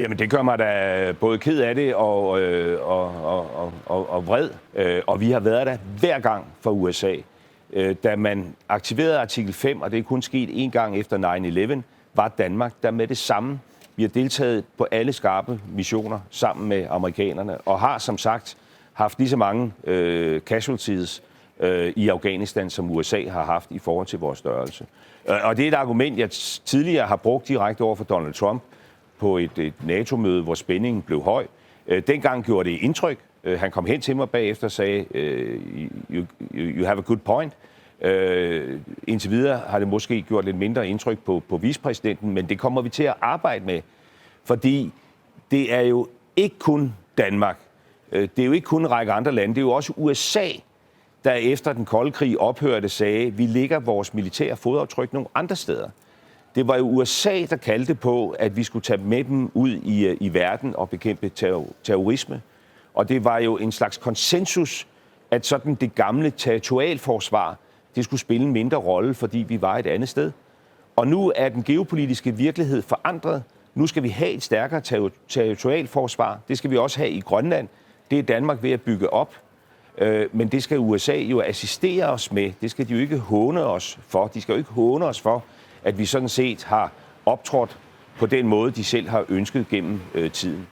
Jamen, det gør mig da både ked af det og vred. Og vi har været der hver gang for USA. Da man aktiverede artikel 5, og det er kun sket én gang efter 9/11, var Danmark der med det samme. Vi har deltaget på alle skarpe missioner sammen med amerikanerne, og har som sagt haft lige så mange casualties i Afghanistan, som USA har haft i forhold til vores størrelse. Og det er et argument, jeg tidligere har brugt direkte over for Donald Trump på et NATO-møde, hvor spændingen blev høj. Dengang gjorde det indtryk. Han kom hen til mig bagefter og sagde, you have a good point. Indtil videre har det måske gjort lidt mindre indtryk på vicepræsidenten, men det kommer vi til at arbejde med, fordi det er jo ikke kun Danmark. Det er jo ikke kun en række andre lande. Det er jo også USA, der efter den kolde krig ophørte, sagde, vi lægger vores militære fodaftryk nogle andre steder. Det var jo USA, der kaldte på, at vi skulle tage med dem ud i verden og bekæmpe terrorisme. Og det var jo en slags konsensus, at sådan det gamle territorialforsvar, det skulle spille en mindre rolle, fordi vi var et andet sted. Og nu er den geopolitiske virkelighed forandret. Nu skal vi have et stærkere territorialforsvar. Det skal vi også have i Grønland. Det er Danmark ved at bygge op. Men det skal USA jo assistere os med. Det skal de jo ikke håne os for. De skal jo ikke håne os for, at vi sådan set har optrådt på den måde, de selv har ønsket gennem tiden.